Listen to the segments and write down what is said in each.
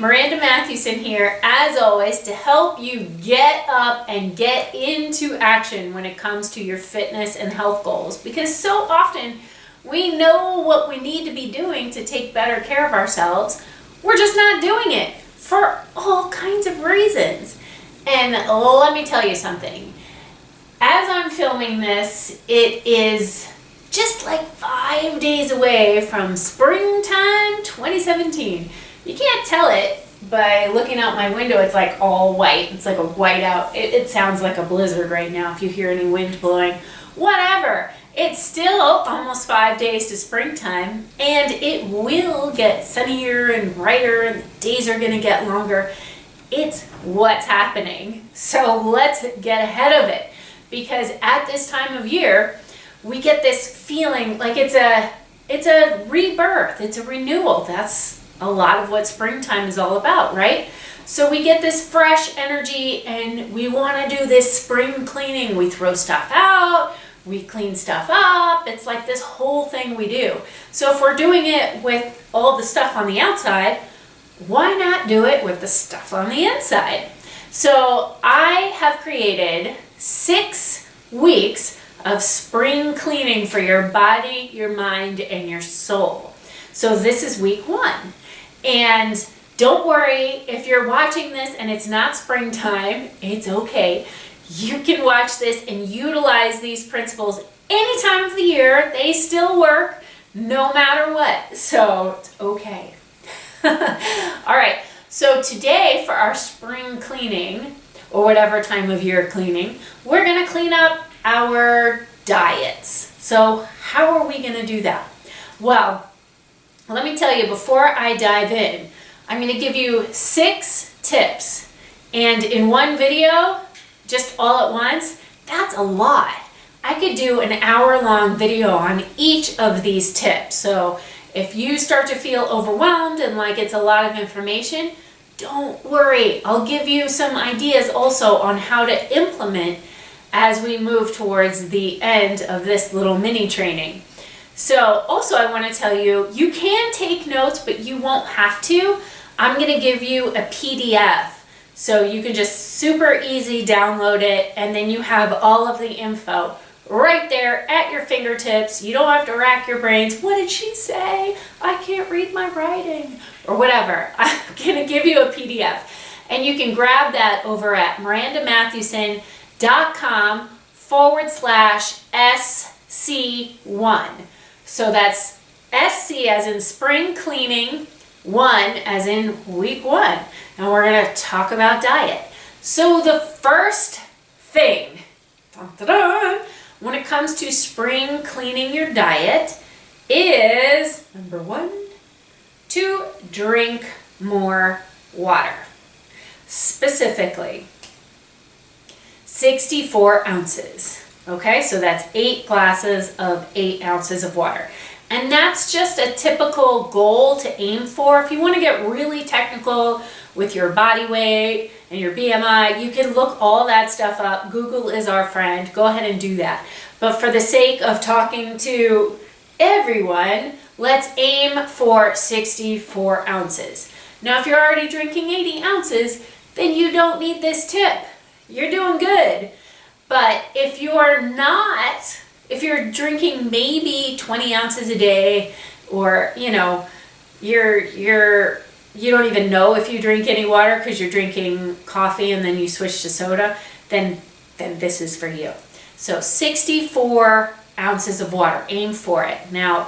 Miranda Matthewson here, as always, to help you get up and get into action when it comes to your fitness and health goals. Because so often we know what we need to be doing to take better care of ourselves. We're just not doing it for all kinds of reasons. And let me tell you something. As I'm filming this, it is just like 5 days away from springtime 2017. You can't tell it by looking out my window. It's like all white. It's like a whiteout. It sounds like a blizzard right now if you hear any wind blowing. Whatever. It's still almost 5 days to springtime, and it will get sunnier and brighter, and the days are going to get longer. It's what's happening. So let's get ahead of it, because at this time of year, we get this feeling like it's a rebirth, it's a renewal. That's a lot of what springtime is all about, right? So we get this fresh energy and we want to do this spring cleaning. We throw stuff out, we clean stuff up. It's like this whole thing we do. So if we're doing it with all the stuff on the outside, why not do it with the stuff on the inside? So I have created 6 weeks of spring cleaning for your body, your mind, and your soul. So this is week 1. And don't worry if you're watching this and it's not springtime, it's okay. You can watch this and utilize these principles any time of the year. They still work no matter what. So it's okay. All right. So today for our spring cleaning, or whatever time of year cleaning, we're going to clean up our diets. So how are we going to do that? Well, let me tell you, before I dive in, I'm going to give you 6 tips. And in one video, just all at once, that's a lot. I could do an hour-long video on each of these tips. So if you start to feel overwhelmed and like it's a lot of information, don't worry. I'll give you some ideas also on how to implement as we move towards the end of this little mini training. So also I want to tell you, you can take notes, but you won't have to. I'm going to give you a PDF. So you can just super easy download it, and then you have all of the info right there at your fingertips. You don't have to rack your brains. What did she say? I can't read my writing, or whatever. I'm going to give you a PDF, and you can grab that over at mirandamatthewson.com/SC1. So that's SC as in spring cleaning, 1 as in week 1. And we're going to talk about diet. So the first thing, dun, dun, dun, when it comes to spring cleaning your diet is, number 1, to drink more water. Specifically, 64 ounces. Okay, so that's 8 glasses of 8 ounces of water. And that's just a typical goal to aim for. If you want to get really technical with your body weight and your BMI, you can look all that stuff up. Google is our friend. Go ahead and do that. But for the sake of talking to everyone, let's aim for 64 ounces. Now, if you're already drinking 80 ounces, then you don't need this tip. You're doing good. But if you're not, if you're drinking maybe 20 ounces a day, or you don't even know if you drink any water because you're drinking coffee and then you switch to soda, then this is for you. So 64 ounces of water, aim for it. Now,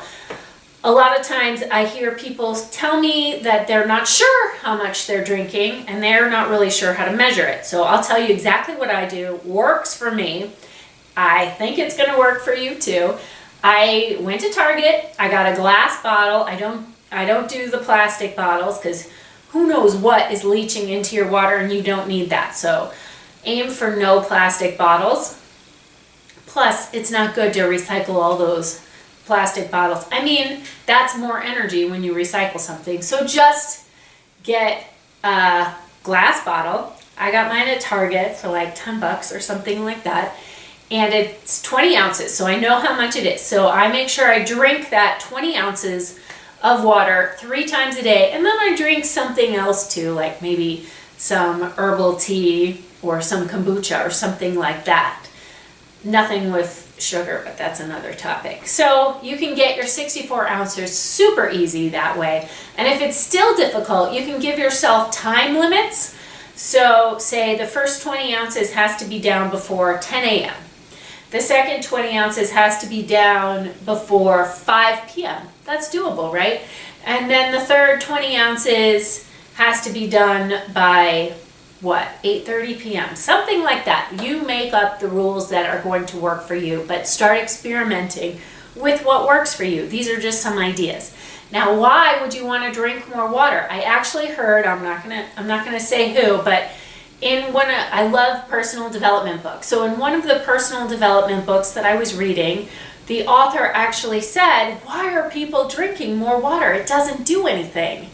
a lot of times I hear people tell me that they're not sure how much they're drinking and they're not really sure how to measure it. So I'll tell you exactly what I do. Works for me. I think it's going to work for you too. I went to Target. I got a glass bottle. I don't do the plastic bottles because who knows what is leaching into your water, and you don't need that. So aim for no plastic bottles. Plus, it's not good to recycle all those plastic bottles. I mean, that's more energy when you recycle something. So just get a glass bottle. I got mine at Target for like $10 or something like that. And it's 20 ounces, so I know how much it is. So I make sure I drink that 20 ounces of water 3 times a day. And then I drink something else too, like maybe some herbal tea or some kombucha or something like that. Nothing with sugar, but that's another topic. So you can get your 64 ounces super easy that way. And if it's still difficult, you can give yourself time limits. So say the first 20 ounces has to be down before 10 a.m. The second 20 ounces has to be down before 5 p.m. That's doable, right? And then the third 20 ounces has to be done by what, 8:30 p.m., something like that. You make up the rules that are going to work for you, but start experimenting with what works for you. These are just some ideas. Now, why would you want to drink more water? I actually heard, I'm not gonna say who, but in I love personal development books. So in one of the personal development books that I was reading, the author actually said, why are people drinking more water? It doesn't do anything.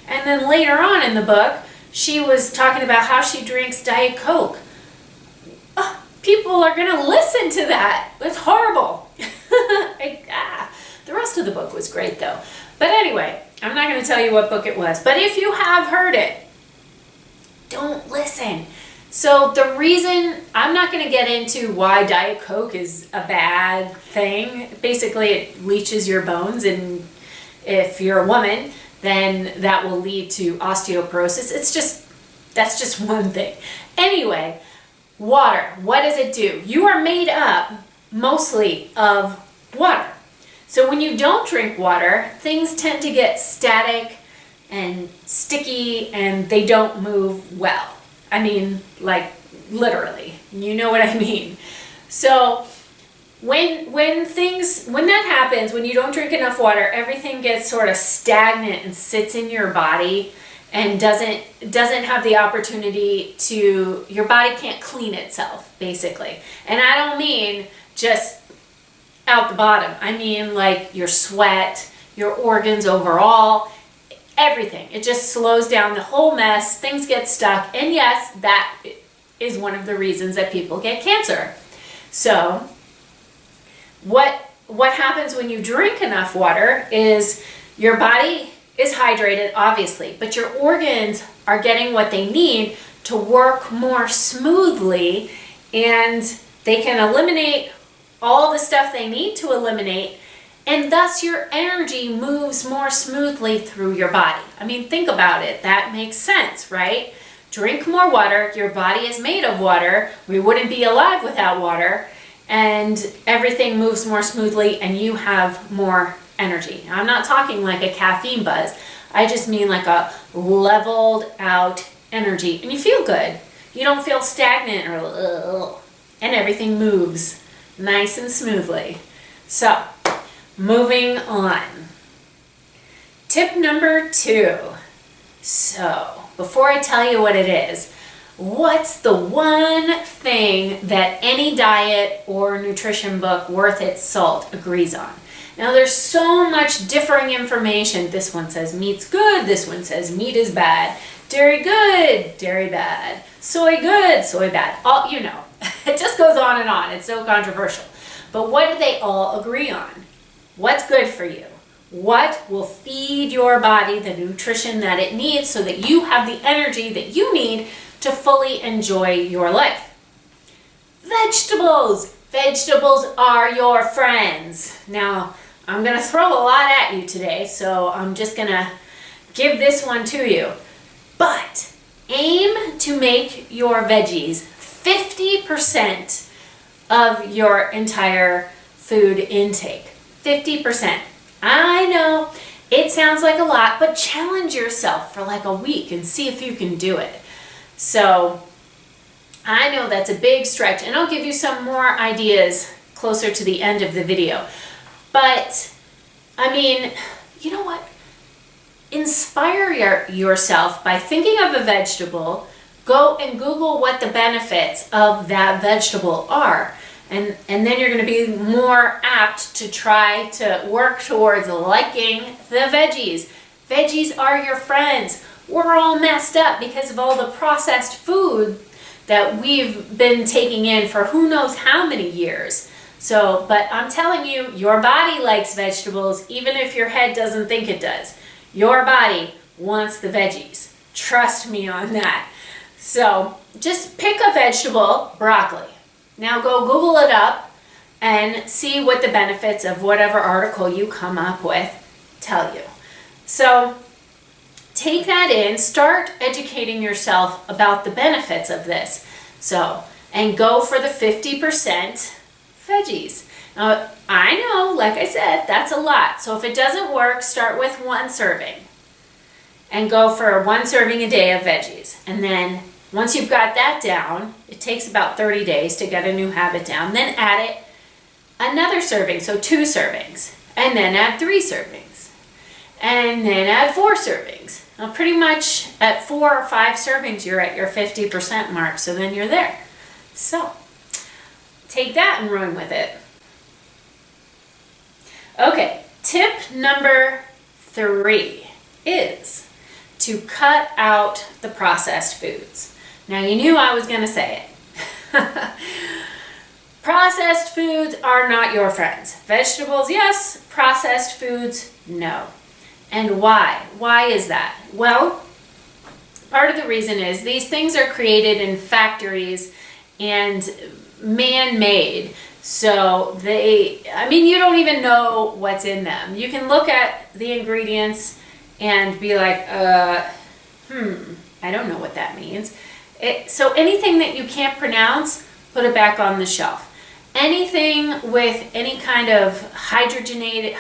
And then later on in the book, she was talking about how she drinks Diet Coke. Oh, people are going to listen to that. It's horrible. The rest of the book was great though. But anyway, I'm not going to tell you what book it was. But if you have heard it, don't listen. So the reason, I'm not going to get into why Diet Coke is a bad thing. Basically, it leaches your bones, and if you're a woman, then that will lead to osteoporosis. That's just one thing. Anyway, water, what does it do? You are made up mostly of water. So when you don't drink water, things tend to get static and sticky, and they don't move well. I mean, like literally, you know what I mean. So when that happens, when you don't drink enough water, everything gets sort of stagnant and sits in your body and doesn't have the opportunity to, your body can't clean itself, basically. And I don't mean just out the bottom. I mean like your sweat, your organs overall, everything. It just slows down the whole mess. Things get stuck. And yes, that is one of the reasons that people get cancer. So what happens when you drink enough water is your body is hydrated, obviously, but your organs are getting what they need to work more smoothly, and they can eliminate all the stuff they need to eliminate, and thus your energy moves more smoothly through your body. I mean, think about it. That makes sense, right? Drink more water. Your body is made of water. We wouldn't be alive without water. And everything moves more smoothly, and you have more energy. I'm not talking like a caffeine buzz. I just mean like a leveled out energy. And you feel good. You don't feel stagnant or ugh, and everything moves nice and smoothly. So, moving on. Tip number 2. So, before I tell you what it is, what's the one thing that any diet or nutrition book worth its salt agrees on? Now, there's so much differing information. This one says meat's good. This one says meat is bad. Dairy good, dairy bad. Soy good, soy bad. All, you know, it just goes on and on. It's so controversial. But what do they all agree on? What's good for you? What will feed your body the nutrition that it needs so that you have the energy that you need to fully enjoy your life? Vegetables. Vegetables are your friends. Now, I'm going to throw a lot at you today, so I'm just going to give this one to you. But aim to make your veggies 50% of your entire food intake. 50%. I know it sounds like a lot, but challenge yourself for like a week and see if you can do it. So I know that's a big stretch, and I'll give you some more ideas closer to the end of the video. But I mean, you know what? Inspire yourself by thinking of a vegetable. Go and Google what the benefits of that vegetable are. And then you're going to be more apt to try to work towards liking the veggies. Veggies are your friends. We're all messed up because of all the processed food that we've been taking in for who knows how many years. So, but I'm telling you, your body likes vegetables, even if your head doesn't think it does. Your body wants the veggies. Trust me on that. So just pick a vegetable, broccoli. Now go Google it up and see what the benefits of whatever article you come up with tell you. So take that in, start educating yourself about the benefits of this. So, and go for the 50% veggies. Now, I know, like I said, that's a lot. So if it doesn't work, start with 1 serving and go for 1 serving a day of veggies. And then once you've got that down, it takes about 30 days to get a new habit down. Then add it another serving, so 2 servings, and then add 3 servings, and then add 4 servings. Now pretty much at 4 or 5 servings, you're at your 50% mark, so then you're there. So take that and run with it. Okay, tip number 3 is to cut out the processed foods. Now you knew I was going to say it. Processed foods are not your friends. Vegetables, yes. Processed foods, no. And why? Why is that? Well, part of the reason is these things are created in factories and man-made. So you don't even know what's in them. You can look at the ingredients and be like, I don't know what that means. So anything that you can't pronounce, put it back on the shelf. Anything with any kind of hydrogenated,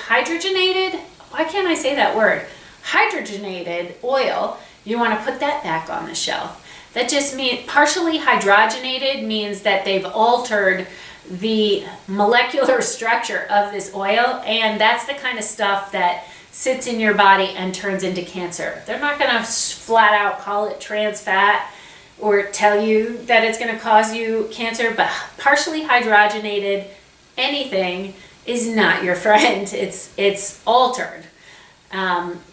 why can't I say that word? Hydrogenated oil, you want to put that back on the shelf. That just means partially hydrogenated means that they've altered the molecular structure of this oil, and that's the kind of stuff that sits in your body and turns into cancer. They're not going to flat out call it trans fat or tell you that it's going to cause you cancer, but partially hydrogenated anything is not your friend. It's altered.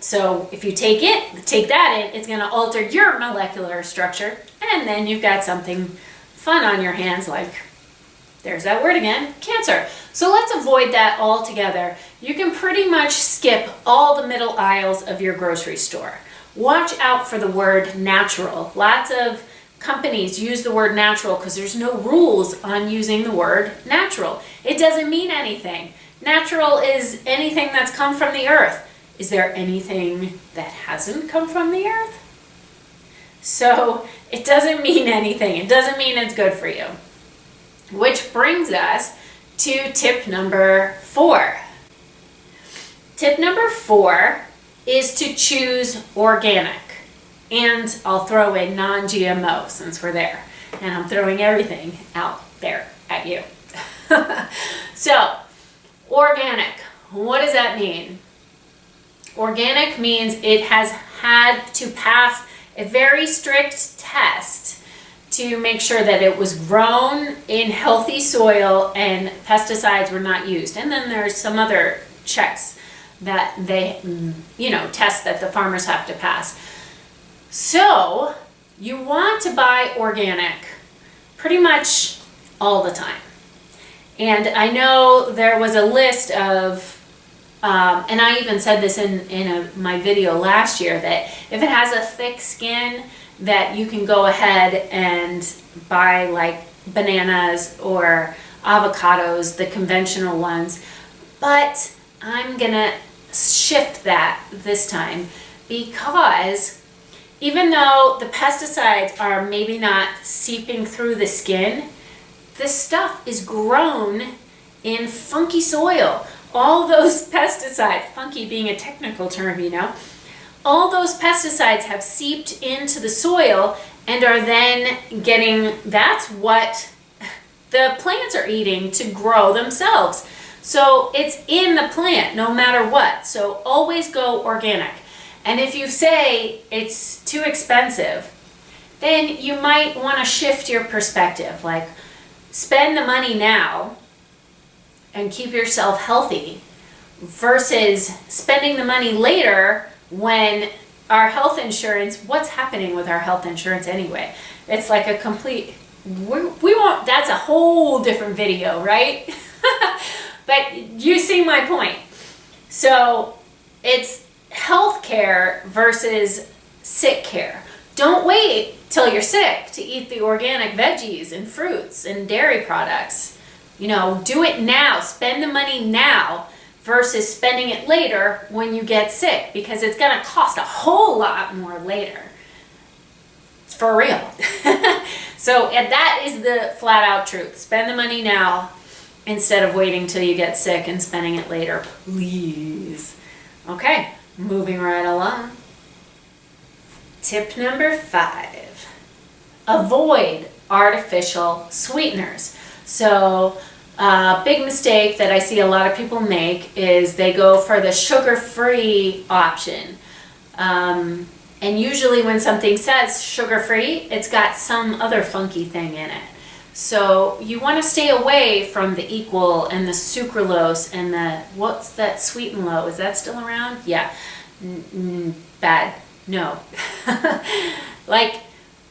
So if you take that in, it's going to alter your molecular structure, and then you've got something fun on your hands, like, there's that word again, cancer. So let's avoid that altogether. You can pretty much skip all the middle aisles of your grocery store. Watch out for the word natural. Lots of companies use the word natural because there's no rules on using the word natural. It doesn't mean anything. Natural is anything that's come from the earth. Is there anything that hasn't come from the earth? So it doesn't mean anything. It doesn't mean it's good for you. Which brings us to tip number 4. Tip number 4 is to choose organic. And I'll throw in non-GMO since we're there. And I'm throwing everything out there at you. So, organic. What does that mean? Organic means it has had to pass a very strict test to make sure that it was grown in healthy soil and pesticides were not used. And then there's some other checks that they, tests that the farmers have to pass. So you want to buy organic pretty much all the time. And I know there was a list of, and I even said this in my video last year, that if it has a thick skin, that you can go ahead and buy like bananas or avocados, the conventional ones. But I'm gonna shift that this time, because even though the pesticides are maybe not seeping through the skin, this stuff is grown in funky soil. All those pesticides, funky being a technical term, all those pesticides have seeped into the soil and are then that's what the plants are eating to grow themselves. So it's in the plant no matter what. So always go organic. And if you say it's too expensive, then you might want to shift your perspective. Like, spend the money now and keep yourself healthy versus spending the money later when our health insurance, what's happening with our health insurance anyway? It's like a complete, we won't, that's a whole different video, right? But you see my point. So it's health care versus sick care. Don't wait till you're sick to eat the organic veggies and fruits and dairy products. You know, do it now. Spend the money now versus spending it later when you get sick, because it's going to cost a whole lot more later. It's for real. So, and that is the flat out truth. Spend the money now instead of waiting till you get sick and spending it later, please. Okay, moving right along. Tip number 5, avoid artificial sweeteners. So a big mistake that I see a lot of people make is they go for the sugar-free option. And usually when something says sugar-free, it's got some other funky thing in it. So you want to stay away from the equal and the sucralose and the, what's that, sweet and low? Is that still around? Yeah. Bad. No. Like,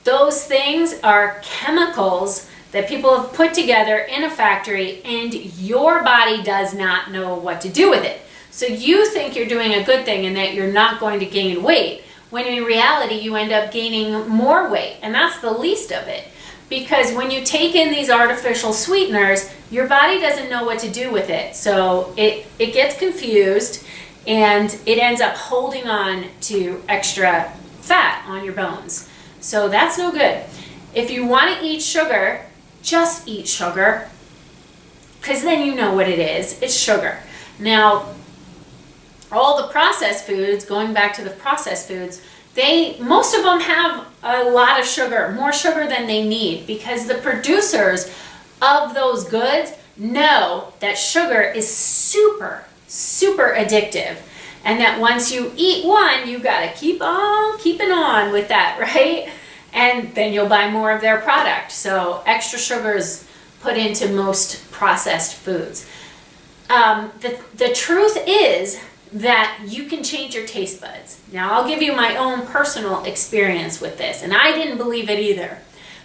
those things are chemicals that people have put together in a factory, and your body does not know what to do with it. So you think you're doing a good thing and that you're not going to gain weight, when in reality you end up gaining more weight, and that's the least of it. Because when you take in these artificial sweeteners, your body doesn't know what to do with it. So it gets confused, and it ends up holding on to extra fat on your bones. So that's no good. If you want to eat sugar, just eat sugar, because then you know what it is. It's sugar. Now, all the processed foods, going back to the processed foods, most of them have a lot of sugar, more sugar than they need, because the producers of those goods know that sugar is super, super addictive, and that once you eat one, you got to keep on keeping on with that, right? And then you'll buy more of their product. So extra sugar is put into most processed foods. The truth is that you can change your taste buds. Now, I'll give you my own personal experience with this, and I didn't believe it either.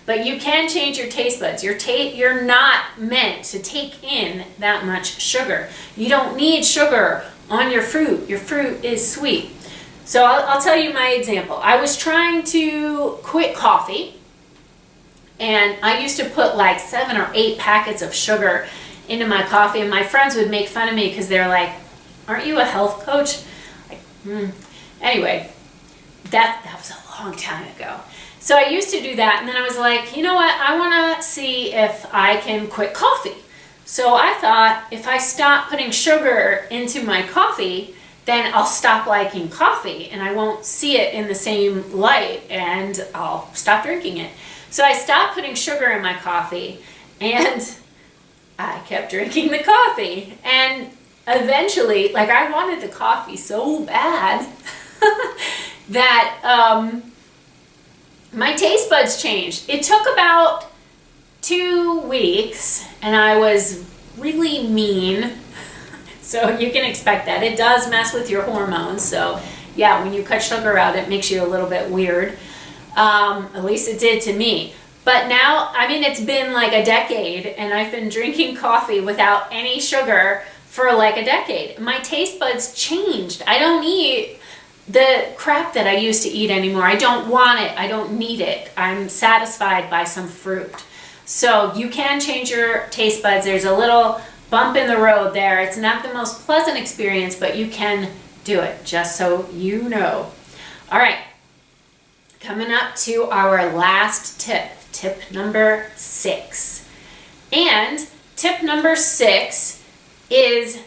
But you can change your taste buds. You're not meant to take in that much sugar. You don't need sugar on your fruit. Your fruit is sweet. So I'll tell you my example. I was trying to quit coffee, and I used to put like 7 or 8 packets of sugar into my coffee, and my friends would make fun of me because they're like, "Aren't you a health coach?" Like, Anyway, that was a long time ago. So I used to do that, and then I was like, you know what? I want to see if I can quit coffee. So I thought, if I stop putting sugar into my coffee, then I'll stop liking coffee, and I won't see it in the same light, and I'll stop drinking it. So I stopped putting sugar in my coffee, and I kept drinking the coffee. And eventually, like, I wanted the coffee so bad that my taste buds changed. It took about 2 weeks, and I was really mean. So you can expect that. It does mess with your hormones. So yeah, when you cut sugar out, it makes you a little bit weird. At least it did to me. But now, I mean, it's been like a decade, and I've been drinking coffee without any sugar for like a decade. My taste buds changed. I don't eat the crap that I used to eat anymore. I don't want it. I don't need it. I'm satisfied by some fruit. So you can change your taste buds. There's a little bump in the road there. It's not the most pleasant experience, but you can do it, just so you know. All right, coming up to our last tip, tip number 6. And tip number 6 is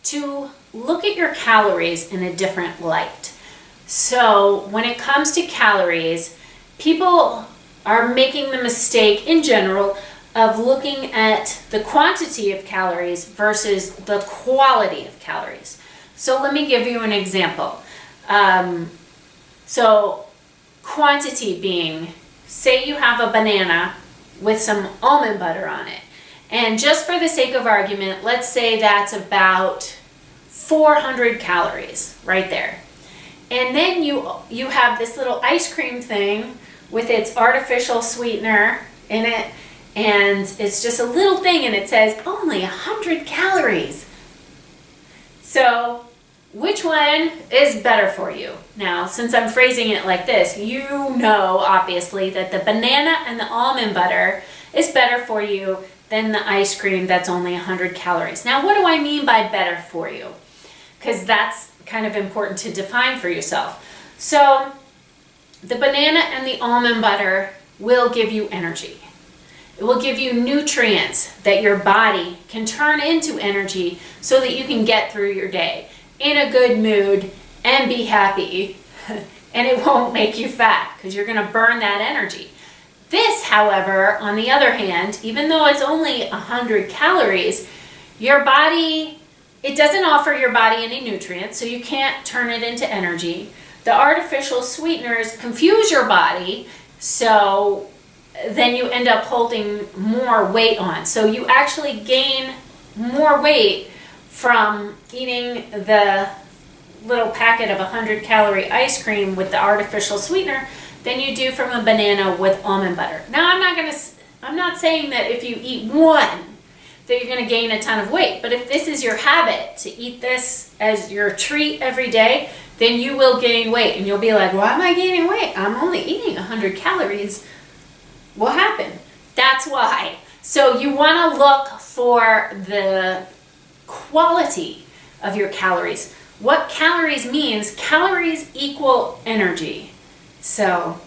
to look at your calories in a different light. So when it comes to calories, people are making the mistake in general of looking at the quantity of calories versus the quality of calories. So let me give you an example. So quantity being, say you have a banana with some almond butter on it. And just for the sake of argument, let's say that's about 400 calories right there. And then you have this little ice cream thing with its artificial sweetener in it, And it's just a little thing, and it says only 100 calories. So which one is better for you? Now, since I'm phrasing it like this, you know, obviously, that the banana and the almond butter is better for you than the ice cream that's only 100 calories. Now, what do I mean by better for you? Because that's kind of important to define for yourself. So the banana and the almond butter will give you energy. It will give you nutrients that your body can turn into energy so that you can get through your day in a good mood and be happy. And it won't make you fat because you're going to burn that energy. This, however, on the other hand, even though it's only 100 calories, your body, it doesn't offer your body any nutrients, so you can't turn it into energy. The artificial sweeteners confuse your body, so then you end up holding more weight on. So you actually gain more weight from eating the little packet of 100 calorie ice cream with the artificial sweetener than you do from a banana with almond butter. Now, I'm not saying that if you eat one that you're going to gain a ton of weight, but if this is your habit to eat this as your treat every day, then you will gain weight, and you'll be like, why am I gaining weight? I'm only eating 100 calories. What happened? That's why. So you want to look for the quality of your calories. What calories means, calories equal energy. So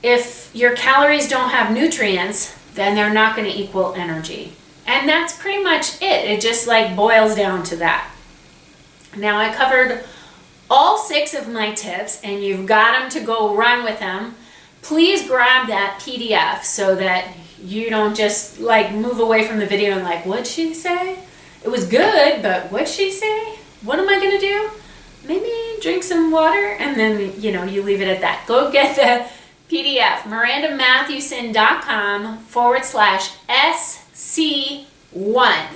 if your calories don't have nutrients, then they're not going to equal energy. And that's pretty much it. It just like boils down to that. Now, I covered all 6 of my tips, and you've got them to go run with them. Please grab that PDF so that you don't just like move away from the video and like, what'd she say? It was good, but what'd she say? What am I going to do? Maybe drink some water, and then, you know, you leave it at that. Go get the PDF, MirandaMatthewson.com/SC1.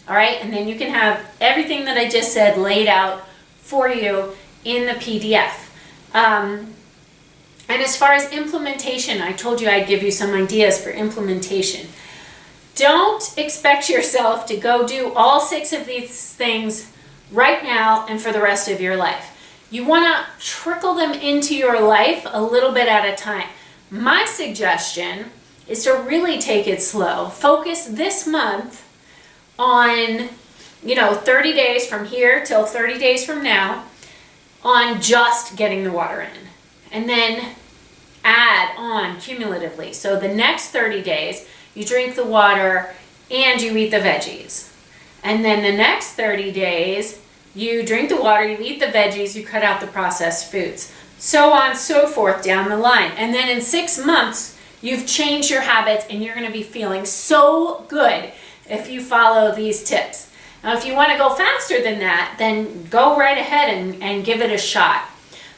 All right, and then you can have everything that I just said laid out for you in the PDF. And as far as implementation, I told you I'd give you some ideas for implementation. Don't expect yourself to go do all 6 of these things right now and for the rest of your life. You want to trickle them into your life a little bit at a time. My suggestion is to really take it slow. Focus this month on, 30 days from here till 30 days from now on just getting the water in. And then add on cumulatively. So the next 30 days, you drink the water and you eat the veggies. And then the next 30 days, you drink the water, you eat the veggies, you cut out the processed foods. So on and so forth down the line. And then in 6 months, you've changed your habits, and you're going to be feeling so good if you follow these tips. Now, if you want to go faster than that, then go right ahead and give it a shot.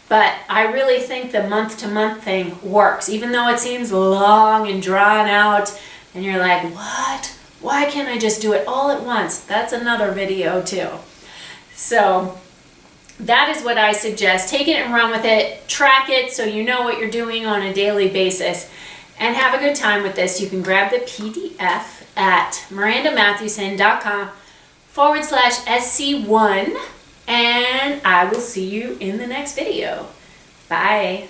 But I really think the month-to-month thing works, even though it seems long and drawn out, and you're like, what? Why can't I just do it all at once? That's another video too. So that is what I suggest. Take it and run with it. Track it so you know what you're doing on a daily basis. And have a good time with this. You can grab the PDF at MirandaMatthewson.com/SC1. And I will see you in the next video. Bye.